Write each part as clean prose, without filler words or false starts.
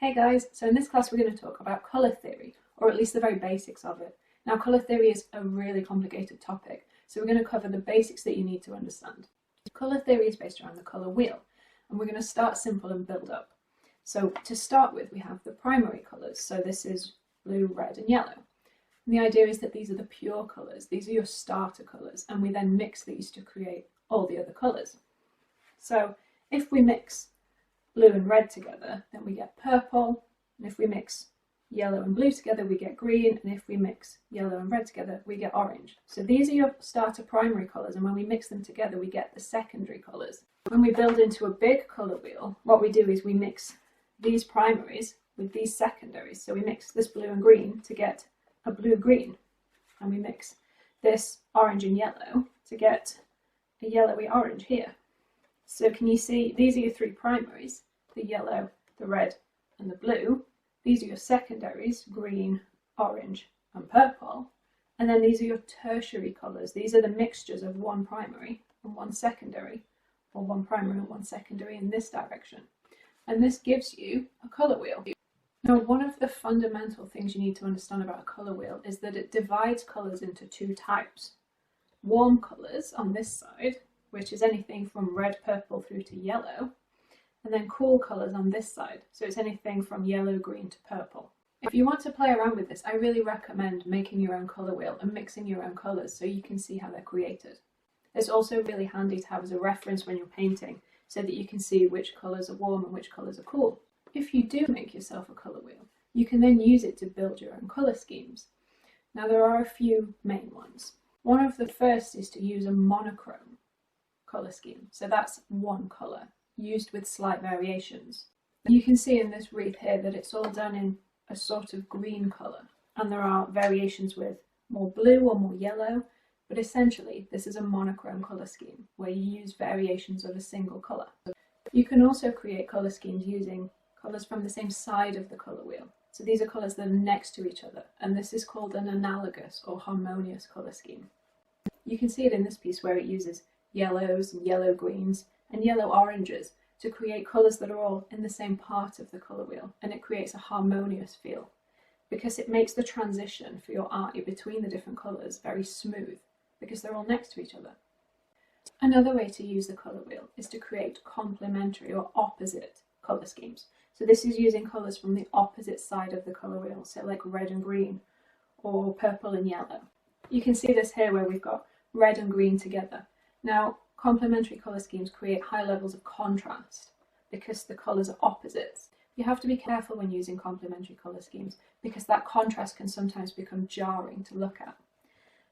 Hey guys, so in this class we're going to talk about colour theory, or at least the very basics of it. Now colour theory is a really complicated topic, so we're going to cover the basics that you need to understand. Colour theory is based around the colour wheel, and we're going to start simple and build up. So to start with, we have the primary colours, so this is blue, red and yellow. And the idea is that these are the pure colours, these are your starter colours, and we then mix these to create all the other colours. So if we mix blue and red together, then we get purple, and if we mix yellow and blue together, we get green, and if we mix yellow and red together, we get orange. So these are your starter primary colours, and when we mix them together, we get the secondary colours. When we build into a big colour wheel, what we do is we mix these primaries with these secondaries. So we mix this blue and green to get a blue-green, and we mix this orange and yellow to get a yellowy orange here. So can you see, these are your three primaries, the yellow, the red and the blue. These are your secondaries, green, orange and purple. And then these are your tertiary colours. These are the mixtures of one primary and one secondary, or one primary and one secondary in this direction. And this gives you a colour wheel. Now, one of the fundamental things you need to understand about a colour wheel is that it divides colours into two types. Warm colours on this side, which is anything from red, purple through to yellow, and then cool colours on this side, so it's anything from yellow, green to purple. If you want to play around with this, I really recommend making your own colour wheel and mixing your own colours so you can see how they're created. It's also really handy to have as a reference when you're painting so that you can see which colours are warm and which colours are cool. If you do make yourself a colour wheel, you can then use it to build your own colour schemes. Now there are a few main ones. One of the first is to use a monochrome colour scheme. So that's one colour used with slight variations. You can see in this wreath here that it's all done in a sort of green colour, and there are variations with more blue or more yellow, but essentially this is a monochrome colour scheme where you use variations of a single colour. You can also create colour schemes using colours from the same side of the colour wheel. So these are colours that are next to each other, and this is called an analogous or harmonious colour scheme. You can see it in this piece where it uses yellows and yellow greens and yellow oranges to create colours that are all in the same part of the colour wheel, and it creates a harmonious feel because it makes the transition for your art between the different colours very smooth because they're all next to each other. Another way to use the colour wheel is to create complementary or opposite colour schemes. So this is using colours from the opposite side of the colour wheel, so like red and green or purple and yellow. You can see this here where we've got red and green together. Now, complementary colour schemes create high levels of contrast because the colours are opposites. You have to be careful when using complementary colour schemes because that contrast can sometimes become jarring to look at.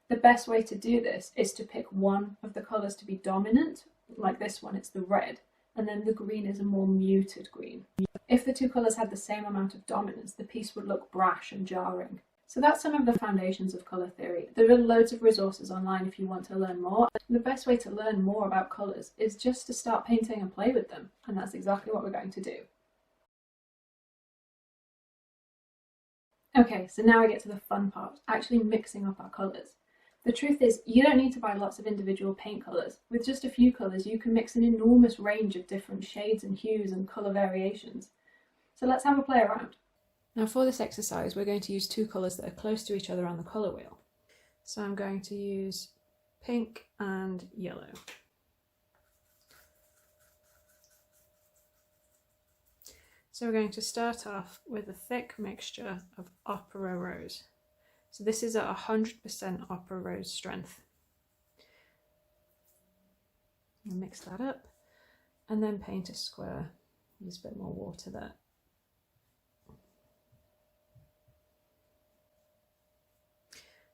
The best way to do this is to pick one of the colours to be dominant, like this one, it's the red, and then the green is a more muted green. If the two colours had the same amount of dominance, the piece would look brash and jarring. So that's some of the foundations of colour theory. There are loads of resources online if you want to learn more. The best way to learn more about colours is just to start painting and play with them, and that's exactly what we're going to do. Okay, so now we get to the fun part, actually mixing up our colours. The truth is, you don't need to buy lots of individual paint colours. With just a few colours, you can mix an enormous range of different shades and hues and colour variations. So let's have a play around. Now for this exercise, we're going to use two colours that are close to each other on the colour wheel. So I'm going to use pink and yellow. So we're going to start off with a thick mixture of opera rose. So this is at 100% opera rose strength. I'll mix that up and then paint a square. Use a bit more water there.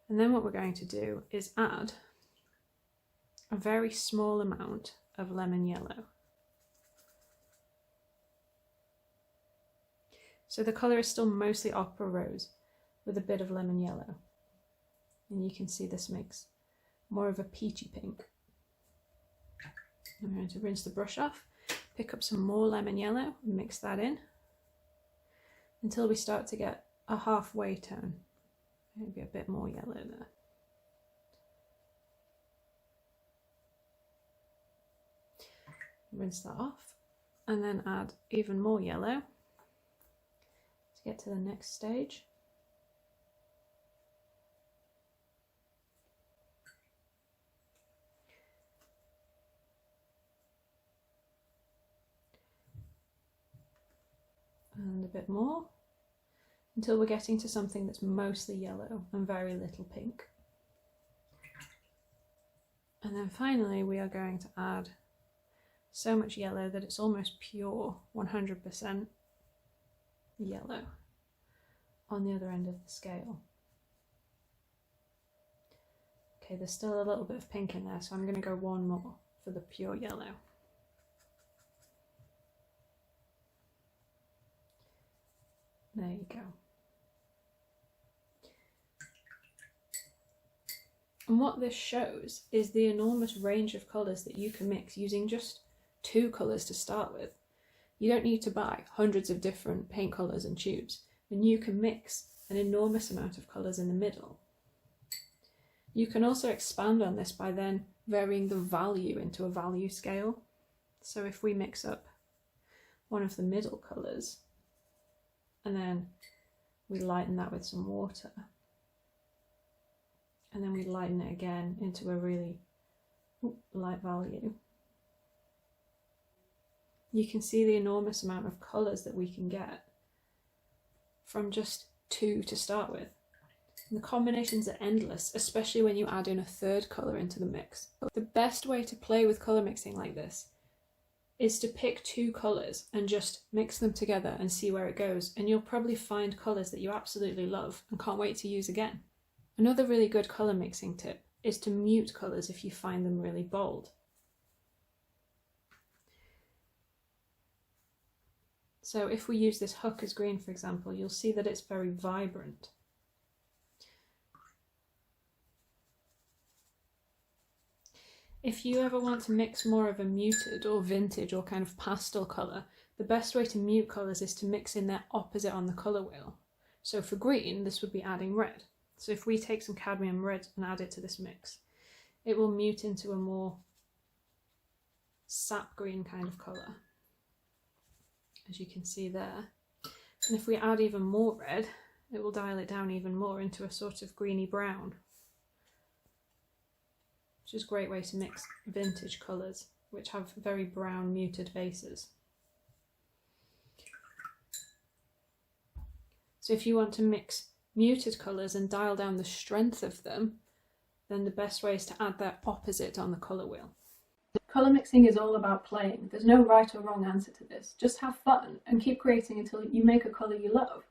And then what we're going to do is add a very small amount of lemon yellow. So the colour is still mostly opera rose with a bit of lemon yellow. And you can see this makes more of a peachy pink. I'm going to rinse the brush off, pick up some more lemon yellow and mix that in until we start to get a halfway tone. Maybe a bit more yellow there. Rinse that off and then add even more yellow get to the next stage. And a bit more, until we're getting to something that's mostly yellow and very little pink. And then finally we are going to add so much yellow that it's almost pure 100% yellow on the other end of the scale. Okay, there's still a little bit of pink in there, so I'm going to go one more for the pure yellow. There you go. And what this shows is the enormous range of colours that you can mix using just 2 colours to start with. You don't need to buy hundreds of different paint colours and tubes, and you can mix an enormous amount of colours in the middle. You can also expand on this by then varying the value into a value scale. So if we mix up one of the middle colours and then we lighten that with some water, and then we lighten it again into a really light value, you can see the enormous amount of colours that we can get from just 2 to start with. And the combinations are endless, especially when you add in a 3rd colour into the mix. But the best way to play with colour mixing like this is to pick 2 colours and just mix them together and see where it goes, and you'll probably find colours that you absolutely love and can't wait to use again. Another really good colour mixing tip is to mute colours if you find them really bold. So if we use this Hooker's green, for example, you'll see that it's very vibrant. If you ever want to mix more of a muted or vintage or kind of pastel colour, the best way to mute colours is to mix in their opposite on the colour wheel. So for green, this would be adding red. So if we take some cadmium red and add it to this mix, it will mute into a more sap green kind of colour, as you can see there. And if we add even more red, it will dial it down even more into a sort of greeny brown, which is a great way to mix vintage colours, which have very brown muted bases. So if you want to mix muted colours and dial down the strength of them, then the best way is to add their opposite on the colour wheel. Colour mixing is all about playing. There's no right or wrong answer to this. Just have fun and keep creating until you make a colour you love.